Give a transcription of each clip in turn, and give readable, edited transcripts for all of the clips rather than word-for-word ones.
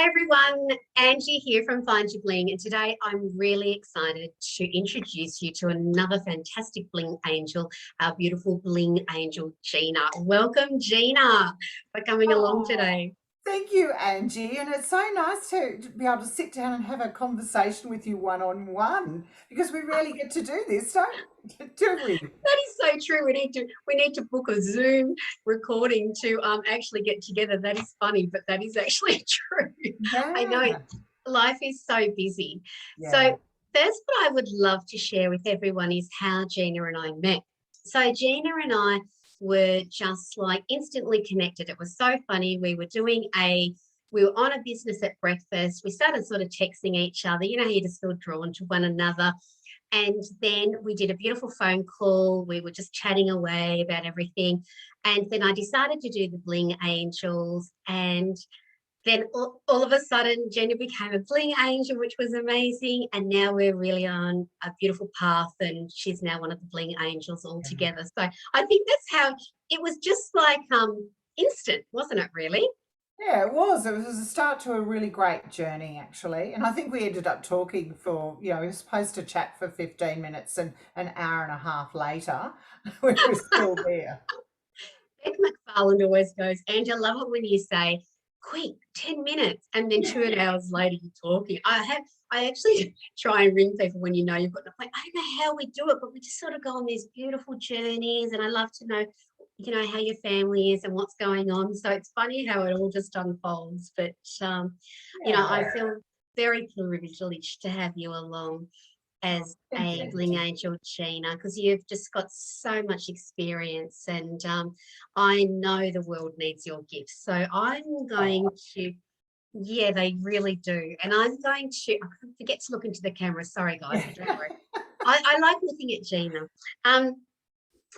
Hi everyone, Angie here from Find Your Bling, and today I'm really excited to introduce you to another fantastic Bling angel, our beautiful Bling angel, Gina. Welcome, Gina, for coming along Oh, today. thank you, Angie. And it's so nice to be able to sit down and have a conversation with you one on one because we rarely get to do this, do we? That is so true. We need to book a Zoom recording to actually get together. That is funny, but that is actually true. I know Yeah, life is so busy. So yeah. first, what I would love to share with everyone is how Gina and I met. So Gina and I were just like instantly connected. It was so funny. We were on a business at breakfast. We started sort of texting each other. You know, you just feel drawn to one another. And then we did a beautiful phone call. We were just chatting away about everything. And then I decided to do the Bling Angels. And then all of a sudden, Jenny became a Bling Angel, which was amazing. And now we're really on a beautiful path. And she's now one of the Bling Angels altogether. So I think that's how it was, just like instant, wasn't it, really? Yeah, it was. It was a start to a really great journey, actually. And I think we ended up talking for, we were supposed to chat for 15 minutes and an hour and a half later, we were still there. Beck McFarland always goes, Angie, I love it when you say, quick, 10 minutes, and then 2 hours later you're talking. I actually try and ring people when you know you've got the point. I don't know how we do it, but we just sort of go on these beautiful journeys, and I love to know, how your family is and what's going on. So it's funny how it all just unfolds. But I Yeah. feel very privileged to have you along as Thank you, a Bling Angie. Angel, Gina, because you've just got so much experience, and I know the world needs your gifts. So I'm going Oh. to, yeah, they really do. And I'm going to, I forget to look into the camera. Sorry, guys, but don't worry. I like looking at Gina. Um,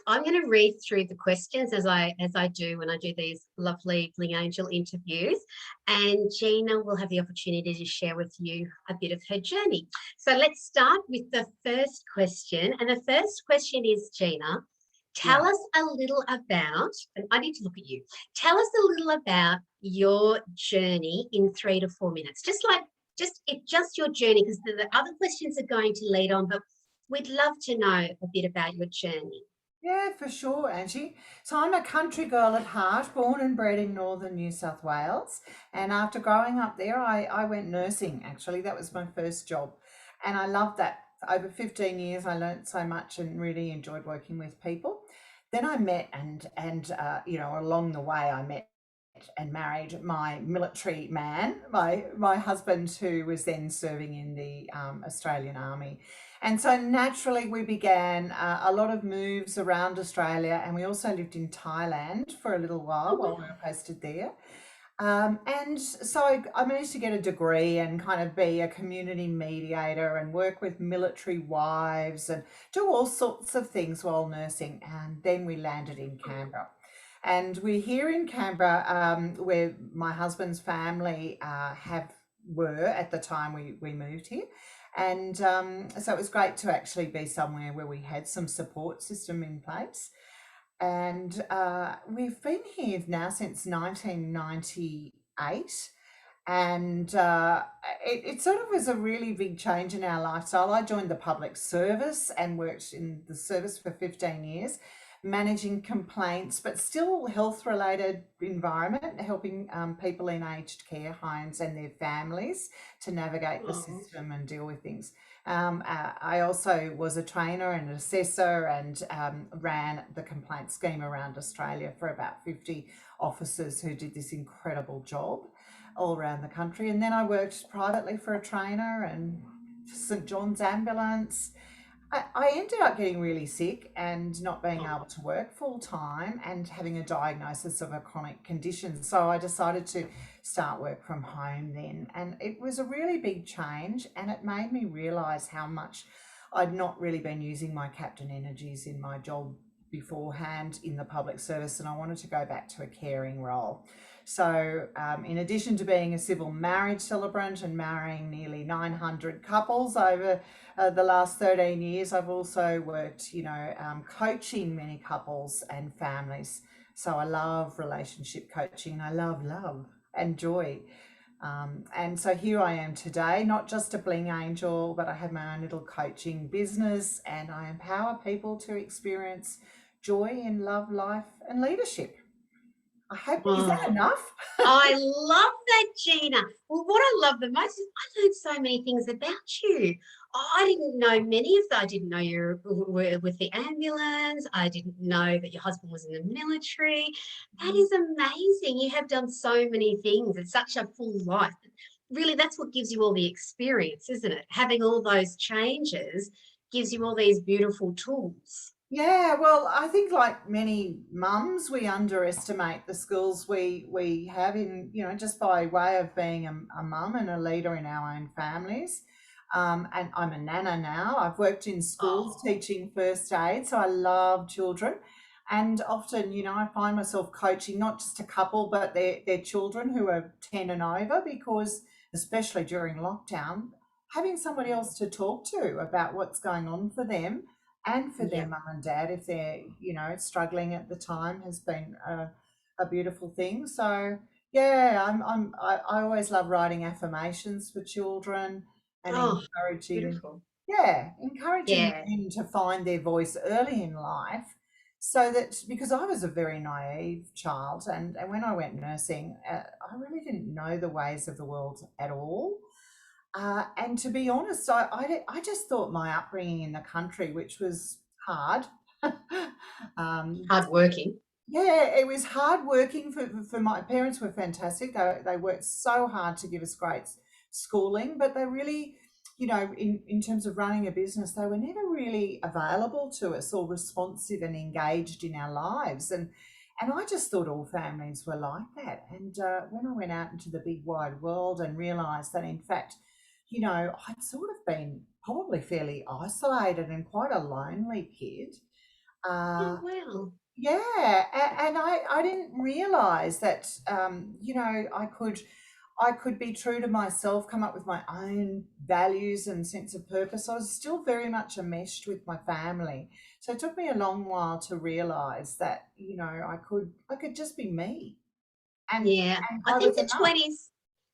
I'm going to read through the questions as I do when I do these lovely Bling Angel interviews, and Gina will have the opportunity to share with you a bit of her journey. So let's start with the first question, and the first question is, Gina, tell Yeah. us a little about, and I need to look at you. Tell us a little about your journey in 3 to 4 minutes, just your journey, because the other questions are going to lead on, but we'd love to know a bit about your journey. Yeah, for sure, Angie. So I'm a country girl at heart, born and bred in northern New South Wales. And after growing up there, I went nursing, actually. That was my first job. And I loved that. For over 15 years, I learnt so much and really enjoyed working with people. Then I met and along the way I met and married my military man, my husband, who was then serving in the Australian Army. And so naturally, we began a lot of moves around Australia, and we also lived in Thailand for a little Oh, while we wow. were posted there. And so I managed to get a degree and kind of be a community mediator and work with military wives and do all sorts of things while nursing. And then we landed in Canberra. And we're here in Canberra, where my husband's family were at the time we moved here. And so it was great to actually be somewhere where we had some support system in place. And we've been here now since 1998. And it sort of was a really big change in our lifestyle. I joined the public service and worked in the service for 15 years, managing complaints, but still health related environment, helping people in aged care homes and their families to navigate the Oh, system and deal with things. I also was a trainer and an assessor and ran the complaint scheme around Australia for about 50 officers who did this incredible job all around the country. And then I worked privately for a trainer and St John's Ambulance. I ended up getting really sick and not being able to work full time and having a diagnosis of a chronic condition. So I decided to start work from home then. And it was a really big change, and it made me realize how much I'd not really been using my captain energies in my job beforehand in the public service, and I wanted to go back to a caring role. So, in addition to being a civil marriage celebrant and marrying nearly 900 couples over the last 13 years, I've also worked, coaching many couples and families. So I love relationship coaching. I love love and joy. And so here I am today, not just a Bling angel, but I have my own little coaching business, and I empower people to experience joy in love, life, and leadership. I hope, is that Oh, enough? I love that, Gina. Well, what I love the most is I learned so many things about you. I didn't know many of that. I didn't know you were with the ambulance. I didn't know that your husband was in the military. That is amazing. You have done so many things. It's such a full life. Really, that's what gives you all the experience, isn't it? Having all those changes gives you all these beautiful tools. Yeah, well, I think like many mums, we underestimate the skills we have in, just by way of being a mum and a leader in our own families. And I'm a nana now. I've worked in schools Oh, teaching first aid, so I love children. And often, I find myself coaching not just a couple, but their children who are 10 and over, because especially during lockdown, having somebody else to talk to about what's going on for them and for their yeah. mum and dad if they're struggling at the time has been a beautiful thing. So yeah, I always love writing affirmations for children and Oh, encouraging, beautiful. yeah, encouraging Yeah. them to find their voice early in life, so that, because I was a very naive child, and when I went nursing, I really didn't know the ways of the world at all. And to be honest, I just thought my upbringing in the country, which was hard, um, Hardworking. yeah, it was hard working. For my parents were fantastic. They worked so hard to give us great schooling, but they really, in terms of running a business, they were never really available to us or responsive and engaged in our lives. And I just thought all families were like that. And when I went out into the big wide world and realised that, in fact, I'd sort of been probably fairly isolated and quite a lonely kid. Oh, Uh, wow. yeah, and I didn't realize that, I could be true to myself, come up with my own values and sense of purpose. I was still very much enmeshed with my family, so it took me a long while to realize that, I could just be me, and Yeah. and I I think was the enough. 20s,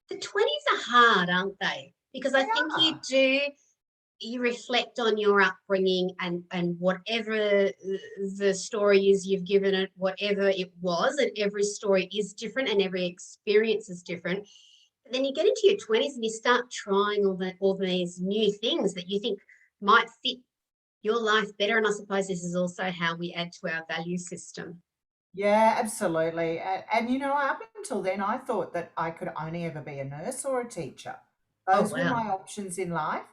the 20s are hard, aren't they? Because I They think are. you reflect on your upbringing and whatever the story is you've given it, whatever it was, and every story is different and every experience is different. But then you get into your 20s and you start trying all these new things that you think might fit your life better. And I suppose this is also how we add to our value system. Yeah, absolutely. And up until then, I thought that I could only ever be a nurse or a teacher. Oh, Those were wow. my options in life.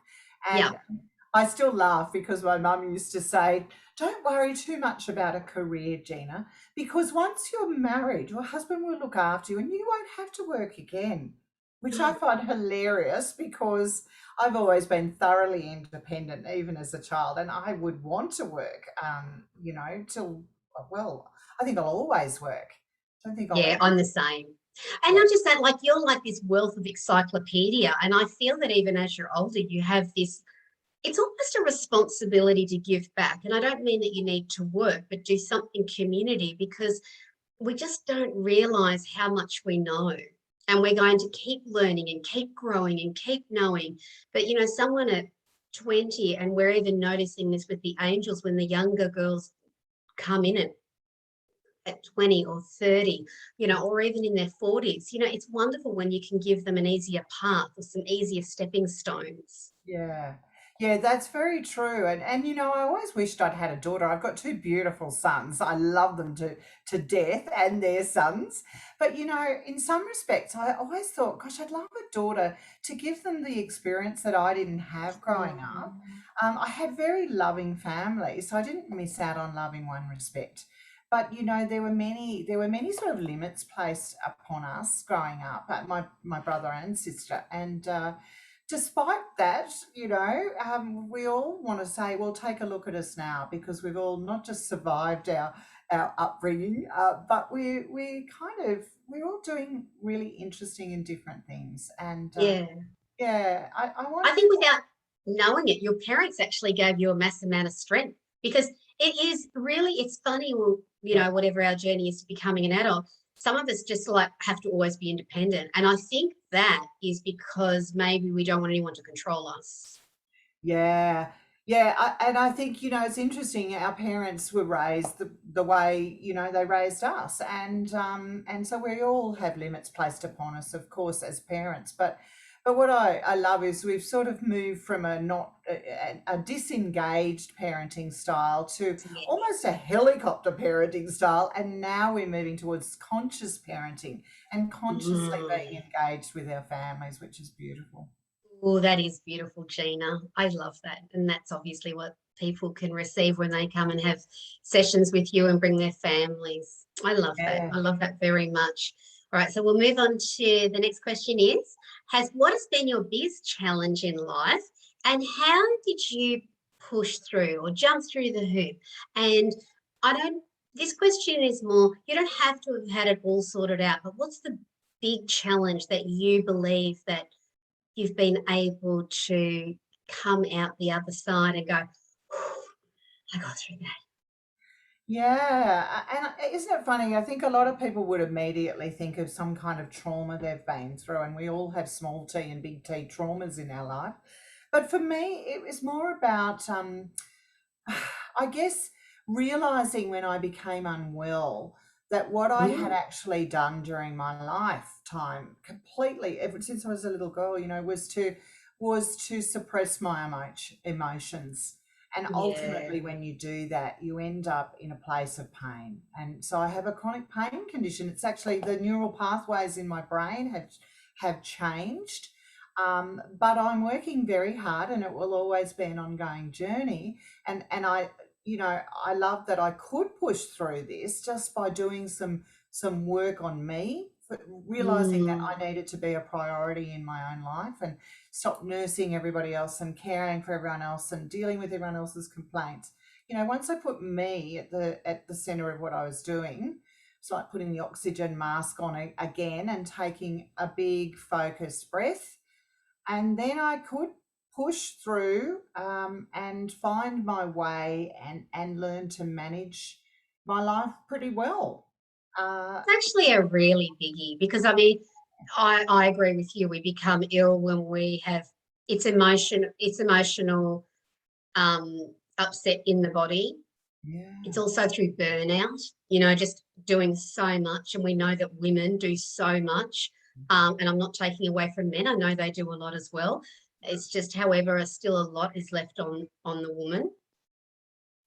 Yeah. And I still laugh because my mum used to say, "Don't worry too much about a career, Gina, because once you're married, your husband will look after you and you won't have to work again." Which I Oh, find hilarious, because I've always been thoroughly independent, even as a child, and I would want to work, till, well, I think I'll always work. I don't think I'll yeah, ever. I'm the same. And Yeah. I'm just saying, like, you're like this wealth of encyclopedia. And I feel that even as you're older, you have this, it's almost a responsibility to give back. And I don't mean that you need to work, but do something community, because we just don't realize how much we know. And we're going to keep learning and keep growing and keep knowing. But, someone at 20, and we're even noticing this with the angels when the younger girls come in at 20 or 30, or even in their 40s, it's wonderful when you can give them an easier path or some easier stepping stones. Yeah. Yeah, that's very true. And I always wished I'd had a daughter. I've got two beautiful sons. I love them to death, and their sons. But in some respects, I always thought, gosh, I'd love a daughter to give them the experience that I didn't have growing Oh, up. I had very loving families, so I didn't miss out on love in one respect. But there were many sort of limits placed upon us growing up, my brother and sister, and despite that, we all want to say, well, take a look at us now, because we've all not just survived our upbringing, but we're all doing really interesting and different things. And yeah. yeah, I want I think without knowing it, your parents actually gave you a mass amount of strength, because it is really, it's funny, well, yeah, whatever our journey is to becoming an adult. some of us just like have to always be independent. And I think that is because maybe we don't want anyone to control us. Yeah. Yeah, and I think, it's interesting. Our parents were raised the way, they raised us, and so we all have limits placed upon us, of course, as parents. But what I love is we've sort of moved from a disengaged parenting style to Yeah. almost a helicopter parenting style, and now we're moving towards conscious parenting and consciously being Mm. engaged with our families, which is beautiful. Oh, that is beautiful, Gina. I love that. And that's obviously what people can receive when they come and have sessions with you and bring their families. I love that. Yeah. I love that very much. All right, so we'll move on to the next question is, what has been your biggest challenge in life and how did you push through or jump through the hoop? And I don't, this question is more, you don't have to have had it all sorted out, but what's the big challenge that you believe that you've been able to come out the other side and go, I got through that. Yeah, and isn't it funny? I think a lot of people would immediately think of some kind of trauma they've been through, and we all have small t and big T traumas in our life. But for me, it was more about, I guess, realizing when I became unwell that what I had Mm, actually done during my lifetime, completely, ever since I was a little girl, was to suppress my emotions. And yeah. ultimately, when you do that, you end up in a place of pain. And so I have a chronic pain condition. It's actually the neural pathways in my brain have changed. But I'm working very hard, and it will always be an ongoing journey. And I love that I could push through this just by doing some work on me, realizing that Mm, I needed to be a priority in my own life and stop nursing everybody else and caring for everyone else and dealing with everyone else's complaints. Once I put me at the center of what I was doing, it's like putting the oxygen mask on again and taking a big focused breath, and then I could push through, and find my way and learn to manage my life pretty well. Uh, it's actually a really biggie because I mean, I agree with you. We become ill when we have it's emotional upset in the body. It's yeah. also through burnout, just doing so much. And we know that women do so much. And I'm not taking away from men. I know they do a lot as well. It's just, however, still a lot is left on the woman.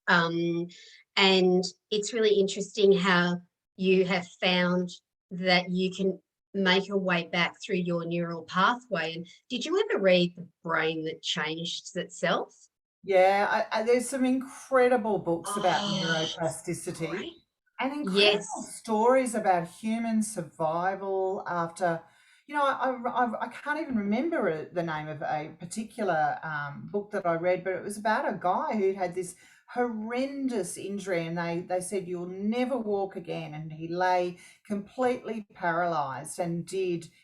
Um, and it's really interesting how you have found that you can make a way back through your neural pathway. And did you ever read The Brain That Changed Itself? Yeah, there's some incredible books about Oh, it's neuroplasticity great. and incredible Yes. stories about human survival after. I can't even remember the name of a particular book that I read, but it was about a guy who had this horrendous injury, and they said you'll never walk again, and he lay completely paralyzed and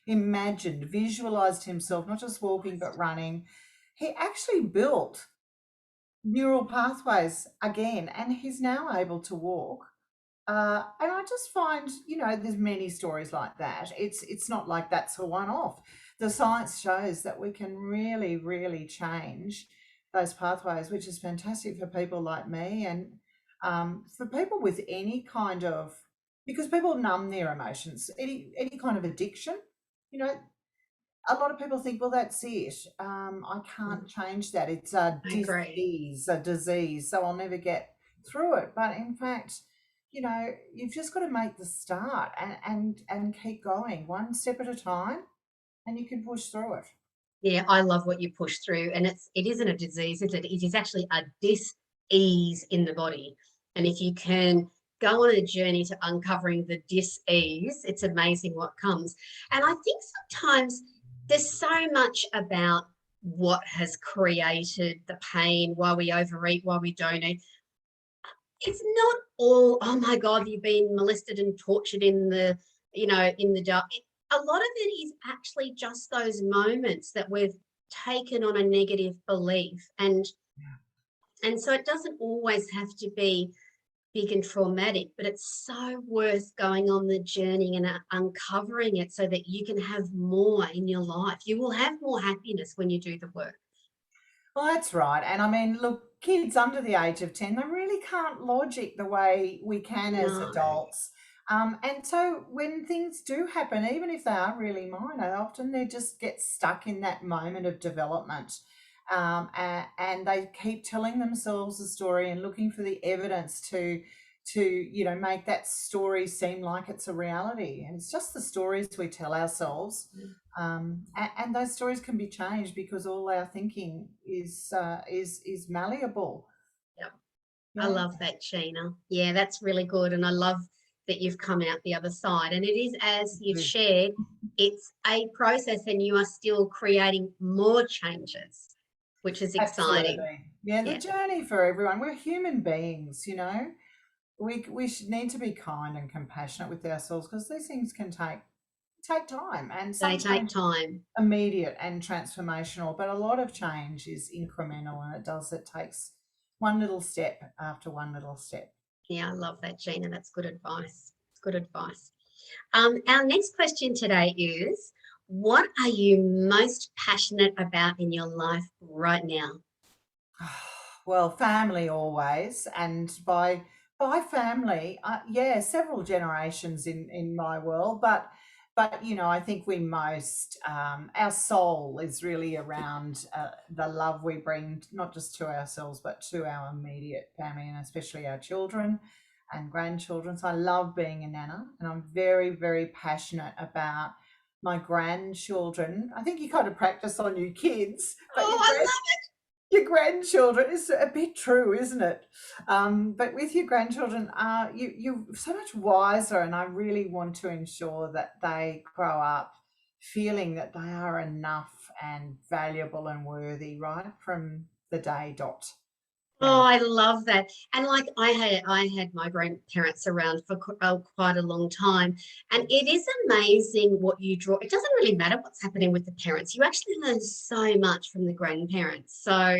visualized himself not just walking but running. He actually built neural pathways again, and he's now able to walk. And I just find, there's many stories like that. It's not like that's a one-off. The science shows that we can really, really change those pathways, which is fantastic for people like me, and for people with any kind of, because people numb their emotions, any kind of addiction. You know, a lot of people think, well, that's it. I can't change that. It's a I agree. disease, so I'll never get through it. But in fact, you've just got to make the start and keep going one step at a time, and you can push through it. Yeah, I love what you push through. And it isn't a disease, is it? It is actually a dis-ease in the body. And if you can go on a journey to uncovering the dis-ease, it's amazing what comes. And I think sometimes there's so much about what has created the pain, why we overeat, why we don't eat. It's not all, oh my God, you've been molested and tortured in the dark. A lot of it is actually just those moments that we've taken on a negative belief. And so it doesn't always have to be big and traumatic, but it's so worth going on the journey and uncovering it so that you can have more in your life. You will have more happiness when you do the work. Well, that's right. And I mean, look, kids under the age of 10, they really can't logic the way we can as No, adults. And so when things do happen, even if they are really minor, often they just get stuck in that moment of development. And they keep telling themselves a story and looking for the evidence to make that story seem like it's a reality. And it's just the stories we tell ourselves, and those stories can be changed because all our thinking is malleable. yep. I Yeah, love that, Gina. Yeah, that's really good. And I love that you've come out the other side. And it is, as you've good. shared, it's a process and you are still creating more changes, which is exciting. Absolutely. Yeah, the Yeah, journey for everyone. We're human beings, you know. We should need to be kind and compassionate with ourselves because these things can take time, and they some take change time. immediate and transformational, but a lot of change is incremental, and it takes one little step after one little step. Yeah, I love that, Gina. That's good advice. It's good advice. Our next question today is, what are you most passionate about in your life right now? Well, family always, and by family, yeah, several generations in my world, but I think we most our soul is really around the love we bring not just to ourselves but to our immediate family, and especially our children and grandchildren. So I love being a nana, and I'm very, very passionate about my grandchildren. I think you kind of practice on your kids, but Oh, I your grandchildren is a bit true, isn't it? But with your grandchildren, you're so much wiser, and I really want to ensure that they grow up feeling that they are enough and valuable and worthy right from the day dot. Oh, Yeah. I love that. And like I had my grandparents around for quite a long time. And it is amazing what you draw. It doesn't really matter what's happening with the parents. You actually learn so much from the grandparents. So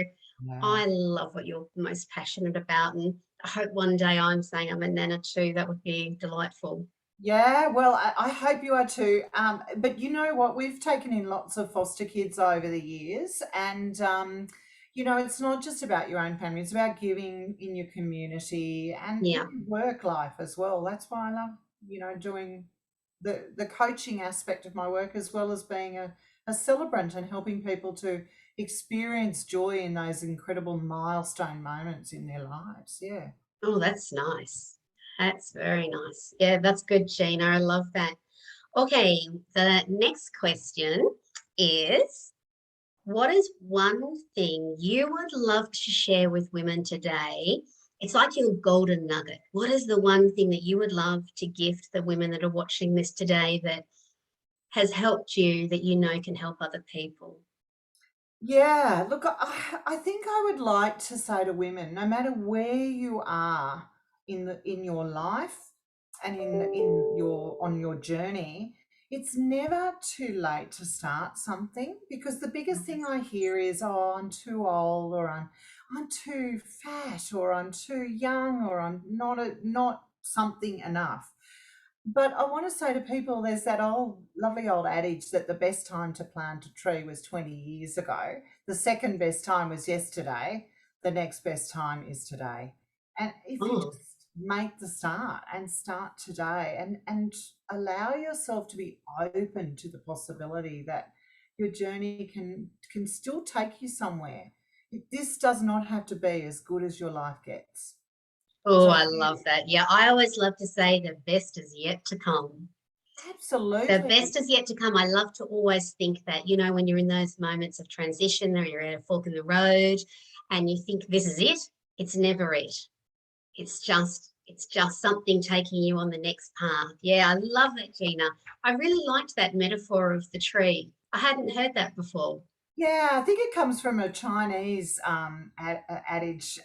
Yeah. I love what you're most passionate about. And I hope one day I'm saying I'm a nana too. That would be delightful. Yeah, well, I hope you are too. But you know what? We've taken in lots of foster kids over the years, and it's not just about your own family; it's about giving in your community and Yeah. in work life as well. That's why I love, doing the coaching aspect of my work as well as being a celebrant and helping people to experience joy in those incredible milestone moments in their lives. Yeah. Oh, that's nice. That's very nice. Yeah, that's good, Gina. I love that. Okay, the next question is, what is one thing you would love to share with women today? It's like your golden nugget. What is the one thing that you would love to gift the women that are watching this today that has helped you, that you know can help other people? Yeah, look, I think I would like to say to women, no matter where you are in your life and in your on your journey, it's never too late to start something, because the biggest thing I hear is, oh, I'm too old, or I'm too fat, or I'm too young, or I'm not something enough. But I want to say to people, there's that lovely old adage that the best time to plant a tree was 20 years ago. The second best time was yesterday. The next best time is today. And if you Oh, just make the start and start today, and allow yourself to be open to the possibility that your journey can still take you somewhere. This does not have to be as good as your life gets. oh, So I love that. Yeah, I always love to say the best is yet to come. The absolutely. best is yet to come. I love to always think that, when you're in those moments of transition or you're at a fork in the road and you think this is it, it's never it. It's just something taking you on the next path. Yeah, I love that, Gina. I really liked that metaphor of the tree. I hadn't heard that before. Yeah, I think it comes from a Chinese adage.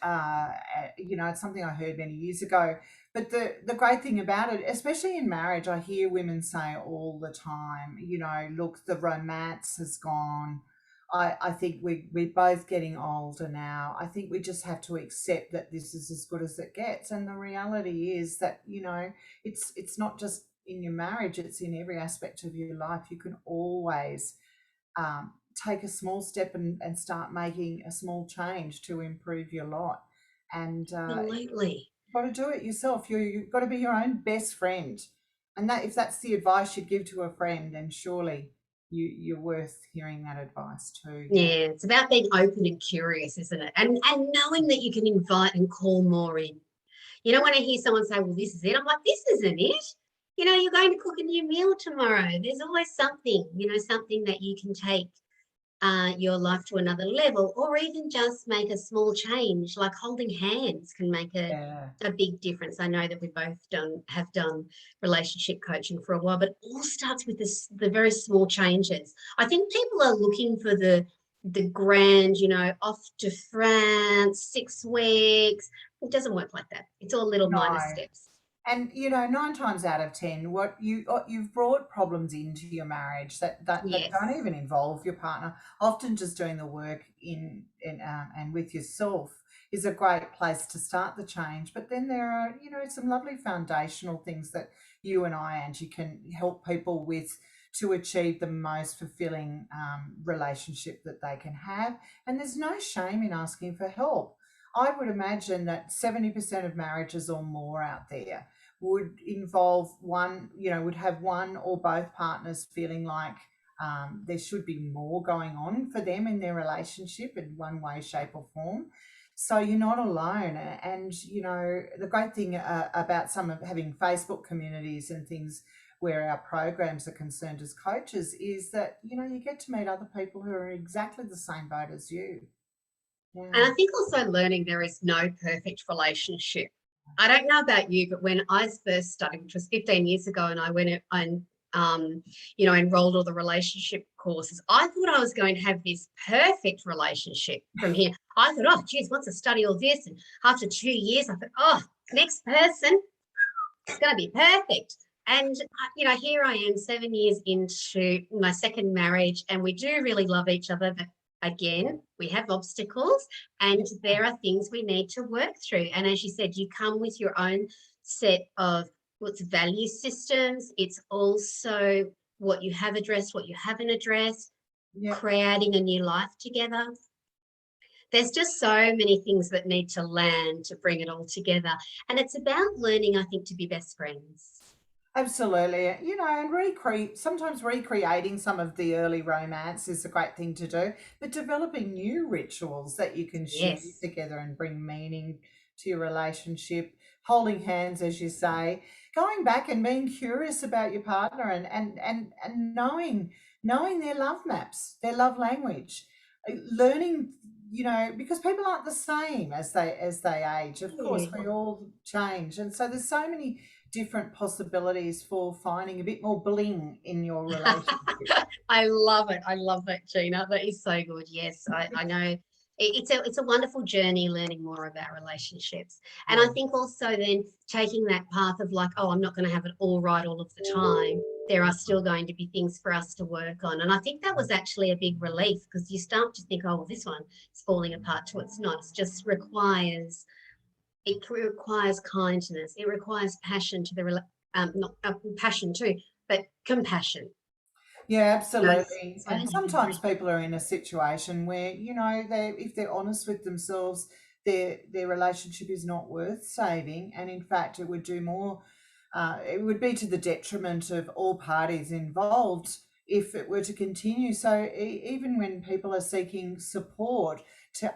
It's something I heard many years ago. But the great thing about it, especially in marriage, I hear women say all the time, look, the romance has gone. I think we're both getting older now. I think we just have to accept that this is as good as it gets. And the reality is that, it's not just in your marriage, it's in every aspect of your life. You can always take a small step and start making a small change to improve your lot. And Absolutely. you've got to do it yourself. You've got to be your own best friend. And that, if that's the advice you'd give to a friend, then surely you're worth hearing that advice too. Yeah, Yeah. it's about being open and curious, isn't it? And knowing that you can invite and call more in. You know, when I hear someone say, well, this is it, I'm like, this isn't it. You know, you're going to cook a new meal tomorrow. There's always something, something that you can take your life to another level, or even just make a small change, like holding hands can make Yeah. a big difference. I know that we both have done relationship coaching for a while, but it all starts with the very small changes. I think people are looking for the grand, off to France, 6 weeks. It doesn't work like that. It's all little No. minor steps. And 9 times out of 10, you've brought problems into your marriage that Yes. don't even involve your partner. Often, just doing the work in and with yourself is a great place to start the change. But then there are some lovely foundational things that you and I, Angie, can help people with to achieve the most fulfilling relationship that they can have. And there's no shame in asking for help. I would imagine that 70% of marriages or more out there would involve would have one or both partners feeling like there should be more going on for them in their relationship in one way, shape, or form. So you're not alone. And, the great thing about some of having Facebook communities and things where our programs are concerned as coaches is that, you get to meet other people who are exactly the same boat as you. And Yeah. I think also learning there is no perfect relationship. I don't know about you, but when I first started, which was 15 years ago, and I went and enrolled all the relationship courses, I thought I was going to have this perfect relationship from here. I thought, oh, geez, once I study all this, and after 2 years, I thought, oh, next person, it's going to be perfect. And, here I am 7 years into my second marriage, and we do really love each other. But again, we have obstacles and there are things we need to work through. And as you said, you come with your own set of what's value systems. It's also what you have addressed, what you haven't addressed, Yeah. creating a new life together. There's just so many things that need to land to bring it all together. And it's about learning, I think, to be best friends. Absolutely. And sometimes recreating some of the early romance is a great thing to do, but developing new rituals that you can share Yes. together and bring meaning to your relationship, holding hands, as you say, going back and being curious about your partner and knowing their love maps, their love language, learning, because people aren't the same as they age. Of course, Yeah. we all change. And so there's so many different possibilities for finding a bit more bling in your relationship. I love it. I love it, Gina. That is so good. Yes, I know. It's a wonderful journey learning more about relationships. And I Yeah. think also then taking that path of like, oh, I'm not going to have it all right all of the time. There are still going to be things for us to work on. And I think that was actually a big relief because you start to think, oh, well, this one is falling apart too. It's not. It just requires kindness. It requires passion to the not passion too, but compassion. Yeah, Those absolutely. so And you can sometimes people are in a situation where, if they're honest with themselves, their relationship is not worth saving. And in fact, it would do more, it would be to the detriment of all parties involved if it were to continue. So even when people are seeking support to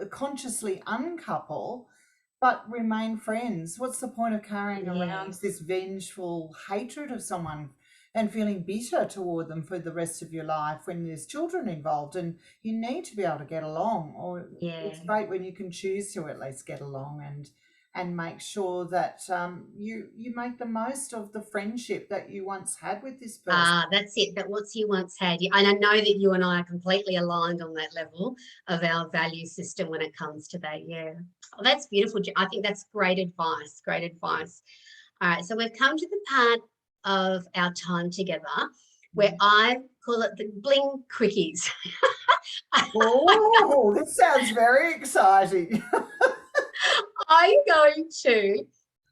consciously uncouple, but remain friends, what's the point of carrying around yes. this vengeful hatred of someone and feeling bitter toward them for the rest of your life when there's children involved? And you need to be able to get along, or Yeah. it's great when you can choose to at least get along and make sure that you make the most of the friendship that you once had with this person. That's it. That what you once had. And I know that you and I are completely aligned on that level of our value system when it comes to that. Yeah. Oh, that's beautiful. I think that's great advice. Great advice. All right. So we've come to the part of our time together where I call it the bling quickies. Oh, this sounds very exciting. I'm going to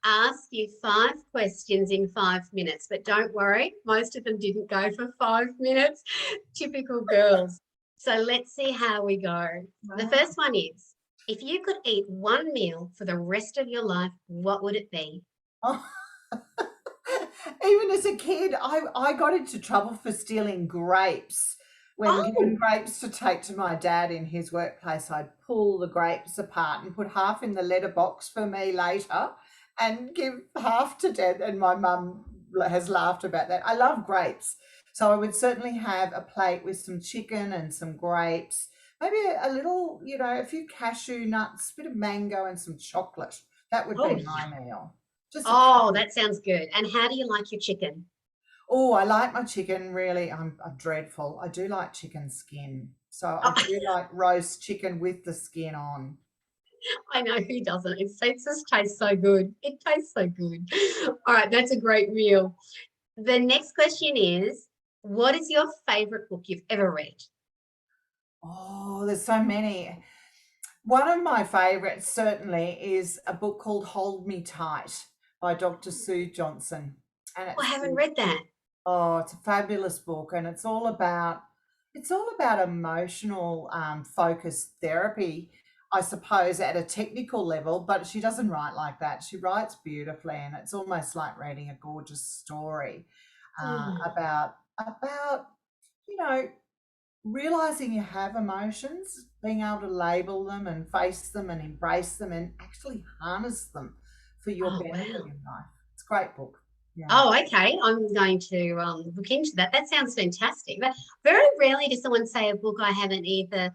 ask you 5 questions in 5 minutes, but don't worry, most of them didn't go for 5 minutes. Typical girls. So let's see how we go. The Wow. first one is, if you could eat one meal for the rest of your life, what would it be? Oh, even as a kid, I got into trouble for stealing grapes. When given Oh, grapes to take to my dad in his workplace, I'd pull the grapes apart and put half in the letterbox for me later and give half to dad. And my mum has laughed about that. I love grapes. So I would certainly have a plate with some chicken and some grapes, maybe a little, a few cashew nuts, a bit of mango and some chocolate. That would oh, be yeah. my meal. Just a Oh, couple. that sounds good. And how do you like your chicken? Oh, I like my chicken really. I'm dreadful. I do like chicken skin. So I Oh, do like roast chicken with the skin on. I know who doesn't. It just tastes so good. It tastes so good. All right, that's a great meal. The next question is, what is your favorite book you've ever read? Oh, there's so many. One of my favorites certainly is a book called Hold Me Tight by Dr. Sue Johnson. And Oh, I it's haven't read that. it's a fabulous book, and it's all about emotional focused therapy, I suppose, at a technical level. But she doesn't write like that. She writes beautifully, and it's almost like reading a gorgeous story Mm. about you know realizing you have emotions, being able to label them and face them and embrace them and actually harness them for your Oh, benefit wow. in life. It's a great book. Yeah. Oh, okay. I'm going to look into that. That sounds fantastic. But very rarely does someone say a book I haven't either,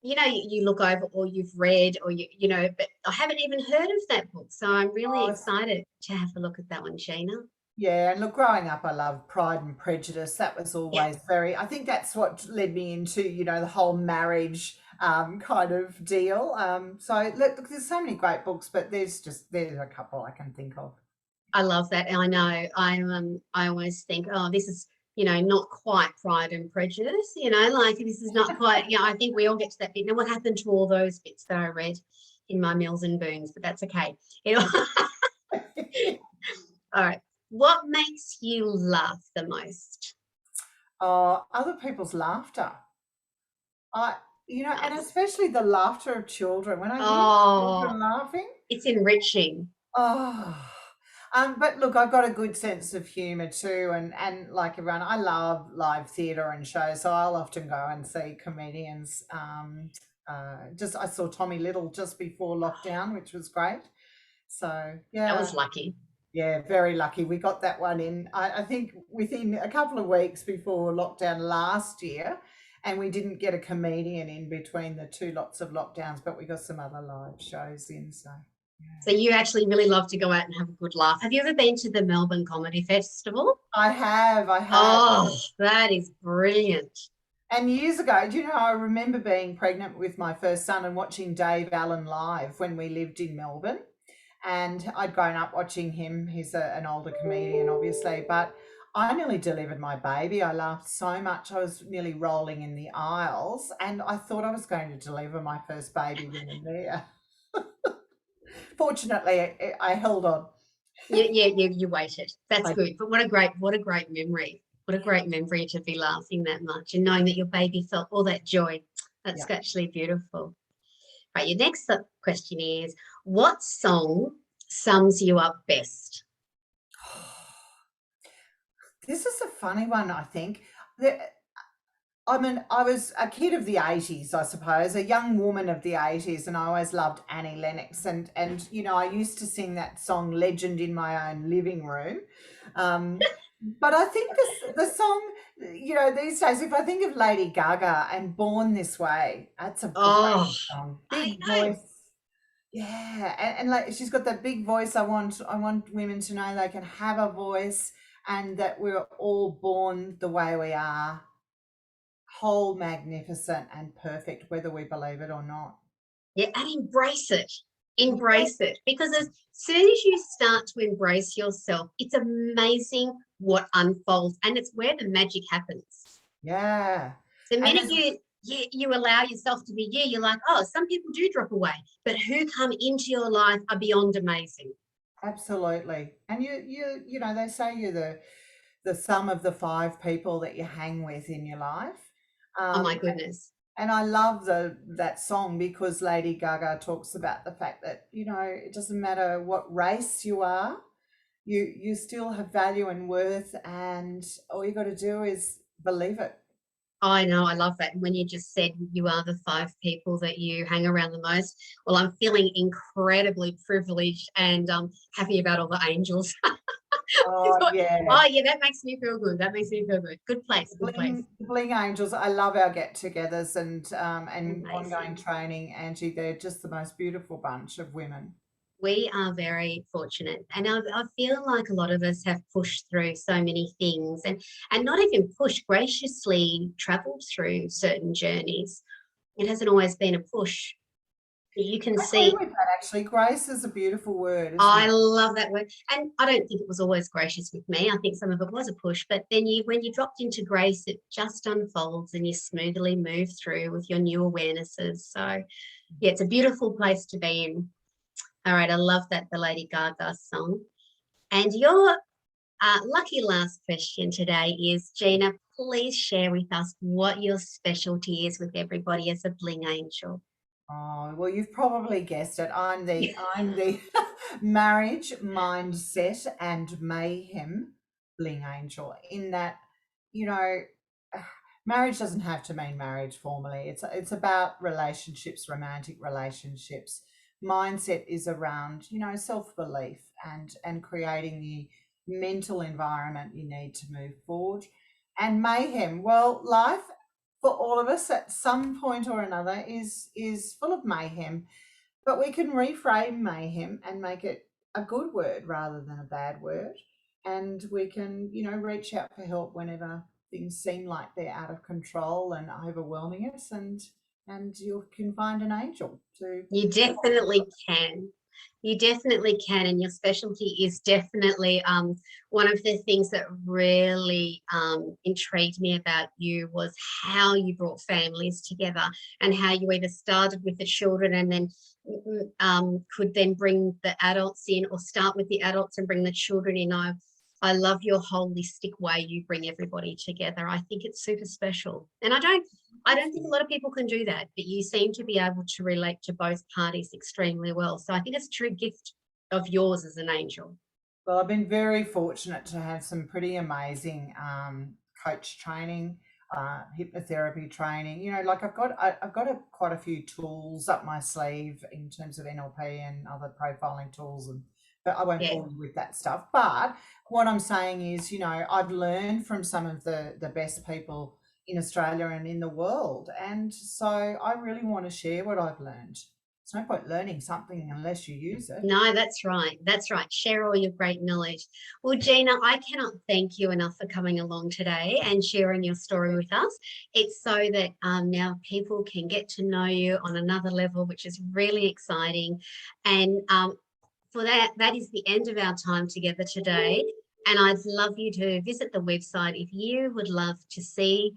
you look over or you've read or but I haven't even heard of that book. So I'm really Oh, excited to have a look at that one, Gina. yeah, and look, growing up, I loved Pride and Prejudice. That was Yeah, always I think that's what led me into, the whole marriage kind of deal. So look, there's so many great books, but there's a couple I can think of. I love that. I know. I always think, oh, this is, not quite Pride and Prejudice, like this is not quite, I think we all get to that bit. Now, what happened to all those bits that I read in my Mills and Boons? But that's okay. All right. What makes you laugh the most? Other people's laughter. I, and Yes. especially the laughter of children. When I hear Oh, children laughing, it's enriching. oh, but look, I've got a good sense of humour too, and like everyone, I love live theatre and shows, so I'll often go and see comedians. Just I saw Tommy Little just before lockdown, which was great. So That yeah, was lucky. yeah, very lucky. We got that one in. I think within a couple of weeks before lockdown last year, and we didn't get a comedian in between the two lots of lockdowns, but we got some other live shows in. So So you actually really love to go out and have a good laugh. Have you ever been to the Melbourne Comedy Festival? I have. Oh, that is brilliant. And years ago, do you know, I remember being pregnant with my first son and watching Dave Allen live when we lived in Melbourne. And I'd grown up watching him. He's an older comedian, obviously, but I nearly delivered my baby. I laughed so much. I was nearly rolling in the aisles, and I thought I was going to deliver my first baby then and there. Fortunately, I held on. You waited. That's I, good. But what a great memory. What a great memory to be laughing that much and knowing that your baby felt all that joy. That's yeah. actually beautiful. Right, your next question is, what song sums you up best? This is a funny one, I think. The, I was a kid of the 80s, I suppose, a young woman of the 80s, and I always loved Annie Lennox. And I used to sing that song Legend in my own living room. But I think the song, these days, if I think of Lady Gaga and Born This Way, that's a great Oh, song. I Big know. voice. Yeah. And like she's got that big voice. I want women to know they can have a voice and that we're all born the way we are, whole, magnificent, and perfect, whether we believe it or not. Yeah, and embrace it. Yeah, Embrace it. Because as soon as you start to embrace yourself, it's amazing what unfolds and it's where the magic happens. yeah. The And minute you allow yourself to be you, you're like, oh, some people do drop away, but who come into your life are beyond amazing. absolutely. And you know, they say you're the sum of the five people that you hang with in your life. Oh my Um, goodness. and I love that song because Lady Gaga talks about the fact that, you know, it doesn't matter what race you are, you still have value and worth, and all you got to do is believe it. I know, I love that. And when you just said you are the five people that you hang around the most, well, I'm feeling incredibly privileged and happy about all the angels. I Oh thought, yeah. oh yeah, that makes me feel good. That makes me feel good. Good place, good place. The Bling Angels. I love our get-togethers and ongoing Amazing. training, Angie. They're just the most beautiful bunch of women. We are very fortunate, and I feel like a lot of us have pushed through so many things, and not even pushed, graciously traveled through certain journeys. It hasn't always been a push. You can I agree see. with that actually. Grace is a beautiful word, isn't I it? love that word. And I don't think it was always gracious with me. I think some of it was a push. But then when you dropped into grace, it just unfolds and you smoothly move through with your new awarenesses. So yeah, it's a beautiful place to be in. All right. I love that, the Lady Gaga song. And your lucky last question today is, Gina, please share with us what your specialty is with everybody as a Bling Angel. Oh, well, you've probably guessed it. I'm the marriage mindset and mayhem Bling Angel. In that, you know, marriage doesn't have to mean marriage formally. It's about relationships, romantic relationships. Mindset is around, you know, self-belief and creating the mental environment you need to move forward. And mayhem, well, life for all of us at some point or another is full of mayhem, but we can reframe mayhem and make it a good word rather than a bad word. And we can, you know, reach out for help whenever things seem like they're out of control and overwhelming us, and you can find an angel to. You definitely can. You definitely can. And your specialty is definitely one of the things that really intrigued me about you was how you brought families together and how you either started with the children and then could then bring the adults in, or start with the adults and bring the children in. I love your holistic way you bring everybody together. I think it's super special. And I don't think a lot of people can do that, but you seem to be able to relate to both parties extremely well. So I think it's a true gift of yours as an angel. Well, I've been very fortunate to have some pretty amazing coach training, hypnotherapy training. You know, like quite a few tools up my sleeve in terms of NLP and other profiling tools, and but I won't Yeah. bore you with that stuff. But what I'm saying is, you know, I've learned from some of the best people in Australia and in the world, and so I really want to share what I've learned. There's no point learning something unless you use it. No, that's right. That's right. Share all your great knowledge. Well, Gina, I cannot thank you enough for coming along today and sharing your story with us. It's so that now people can get to know you on another level, which is really exciting. And for that is the end of our time together today. And I'd love you to visit the website if you would love to see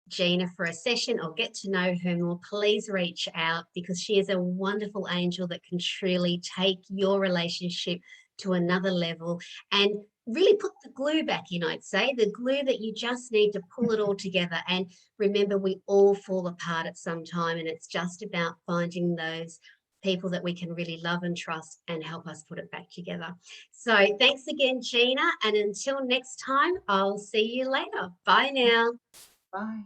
Gina for a session or get to know her more. Please reach out, because she is a wonderful angel that can truly take your relationship to another level and really put the glue back in. I'd say the glue that you just need to pull it all together. And remember, we all fall apart at some time, and it's just about finding those people that we can really love and trust and help us put it back together. So thanks again, Gina. And until next time, I'll see you later. Bye now. Bye.